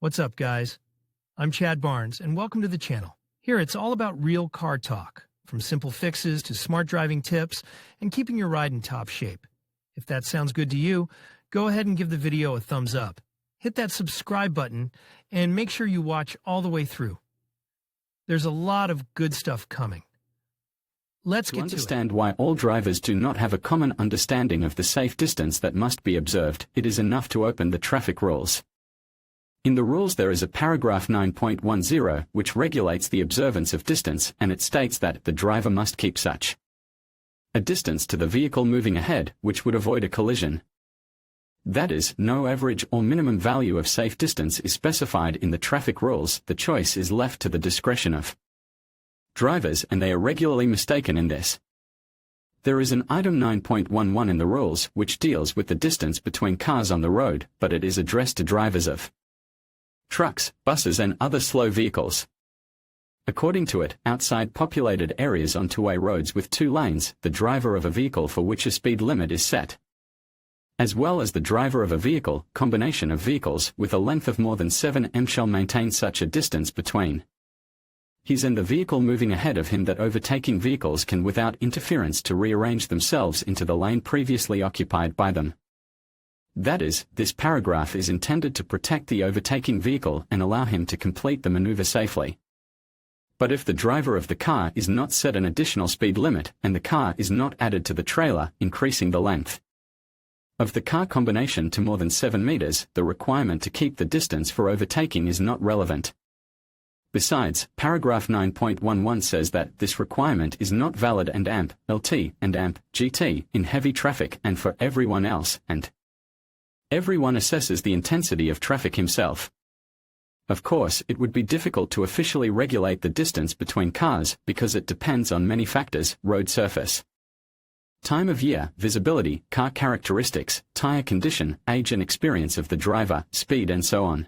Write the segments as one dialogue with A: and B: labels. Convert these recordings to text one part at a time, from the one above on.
A: What's up, guys? I'm Chad Barnes, and welcome to the channel. Here, it's all about real car talk, from simple fixes to smart driving tips and keeping your ride in top shape. If that sounds good to you, go ahead and give the video a thumbs up. Hit that subscribe button and make sure you watch all the way through. There's a lot of good stuff coming. Let's get to it.
B: To understand why all drivers do not have a common understanding of the safe distance that must be observed, it is enough to open the traffic rules. In the rules there is a paragraph 9.10 which regulates the observance of distance, and it states that the driver must keep such a distance to the vehicle moving ahead which would avoid a collision. That is, no average or minimum value of safe distance is specified in the traffic rules. The choice is left to the discretion of drivers, and they are regularly mistaken in this. There is an item 9.11 in the rules which deals with the distance between cars on the road, but it is addressed to drivers of trucks, buses and other slow vehicles. According to it, outside populated areas on two-way roads with two lanes, the driver of a vehicle for which a speed limit is set, as well as the driver of a vehicle, combination of vehicles, with a length of more than 7 m shall maintain such a distance between his and the vehicle moving ahead of him that overtaking vehicles can without interference to rearrange themselves into the lane previously occupied by them. That is, this paragraph is intended to protect the overtaking vehicle and allow him to complete the maneuver safely. But if the driver of the car is not set an additional speed limit, and the car is not added to the trailer, increasing the length of the car combination to more than 7 meters, the requirement to keep the distance for overtaking is not relevant. Besides, paragraph 9.11 says that this requirement is not valid and AMP, LT, and AMP, GT, in heavy traffic and for everyone else, and everyone assesses the intensity of traffic himself. Of course, it would be difficult to officially regulate the distance between cars because it depends on many factors: road surface, time of year, visibility, car characteristics, tire condition, age and experience of the driver, speed and so on.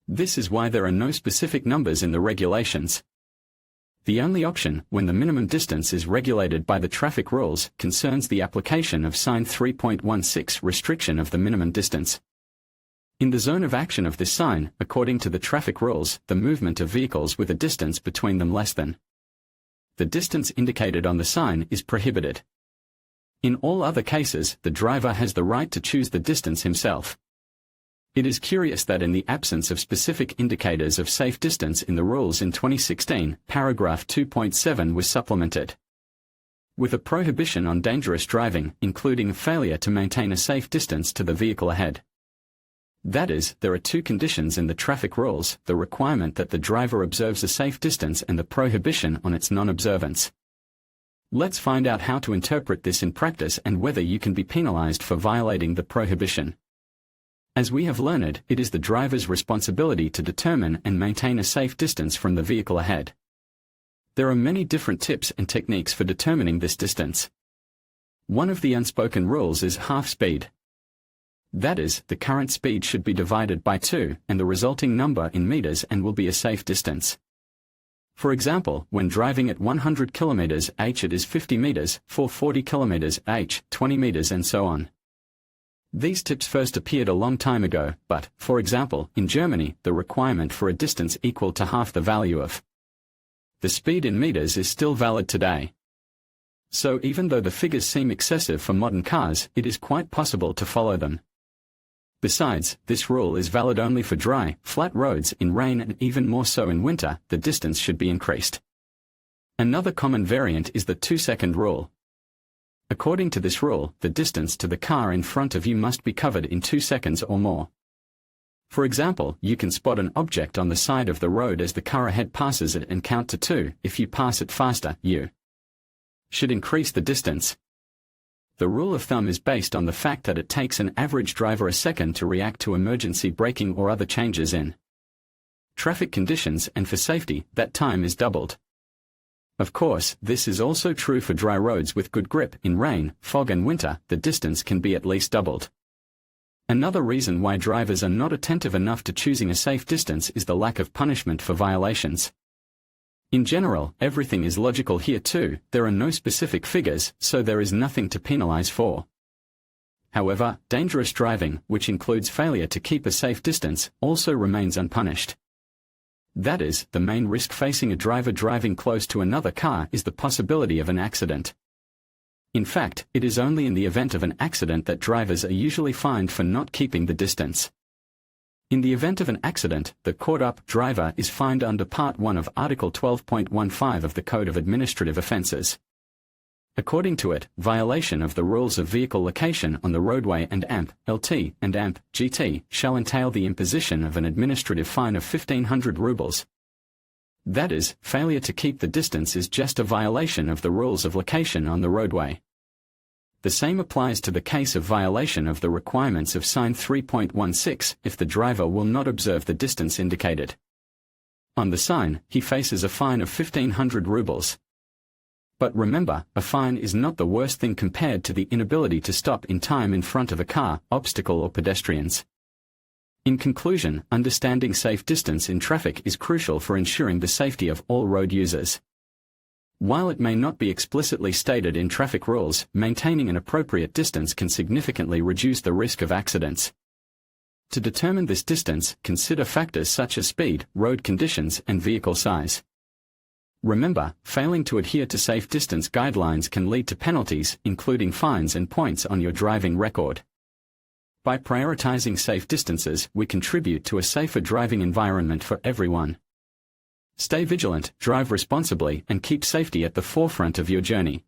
B: This is why there are no specific numbers in the regulations. The only option, when the minimum distance is regulated by the traffic rules, concerns the application of Sign 3.16 restriction of the minimum distance. In the zone of action of this sign, according to the traffic rules, the movement of vehicles with a distance between them less than the distance indicated on the sign is prohibited. In all other cases, the driver has the right to choose the distance himself. It is curious that in the absence of specific indicators of safe distance in the rules in 2016, paragraph 2.7 was supplemented with a prohibition on dangerous driving, including failure to maintain a safe distance to the vehicle ahead. That is, there are two conditions in the traffic rules: the requirement that the driver observes a safe distance and the prohibition on its non-observance. Let's find out how to interpret this in practice and whether you can be penalized for violating the prohibition. As we have learned, it is the driver's responsibility to determine and maintain a safe distance from the vehicle ahead. There are many different tips and techniques for determining this distance. One of the unspoken rules is half speed. That is, the current speed should be divided by 2, and the resulting number in meters and will be a safe distance. For example, when driving at 100 km/h it is 50 meters, for 40 km/h, 20 meters and so on. These tips first appeared a long time ago, but, for example, in Germany, the requirement for a distance equal to half the value of the speed in meters is still valid today. So even though the figures seem excessive for modern cars, it is quite possible to follow them. Besides, this rule is valid only for dry, flat roads. In rain and even more so in winter, the distance should be increased. Another common variant is the 2-second rule. According to this rule, the distance to the car in front of you must be covered in 2 seconds or more. For example, you can spot an object on the side of the road as the car ahead passes it and count to 2. If you pass it faster, you should increase the distance. The rule of thumb is based on the fact that it takes an average driver a second to react to emergency braking or other changes in traffic conditions, and for safety, that time is doubled. Of course, this is also true for dry roads with good grip. In rain, fog and winter, the distance can be at least doubled. Another reason why drivers are not attentive enough to choosing a safe distance is the lack of punishment for violations. In general, everything is logical here too. There are no specific figures, so there is nothing to penalize for. However, dangerous driving, which includes failure to keep a safe distance, also remains unpunished. That is, the main risk facing a driver driving close to another car is the possibility of an accident. In fact, it is only in the event of an accident that drivers are usually fined for not keeping the distance. In the event of an accident, the caught-up driver is fined under Part 1 of Article 12.15 of the Code of Administrative Offences. According to it, violation of the rules of vehicle location on the roadway and AMP, LT, and AMP, GT, shall entail the imposition of an administrative fine of 1,500 rubles. That is, failure to keep the distance is just a violation of the rules of location on the roadway. The same applies to the case of violation of the requirements of Sign 3.16 if the driver will not observe the distance indicated on the sign. He faces a fine of 1,500 rubles. But remember, a fine is not the worst thing compared to the inability to stop in time in front of a car, obstacle or pedestrians. In conclusion, understanding safe distance in traffic is crucial for ensuring the safety of all road users. While it may not be explicitly stated in traffic rules, maintaining an appropriate distance can significantly reduce the risk of accidents. To determine this distance, consider factors such as speed, road conditions, and vehicle size. Remember, failing to adhere to safe distance guidelines can lead to penalties, including fines and points on your driving record. By prioritizing safe distances, we contribute to a safer driving environment for everyone. Stay vigilant, drive responsibly, and keep safety at the forefront of your journey.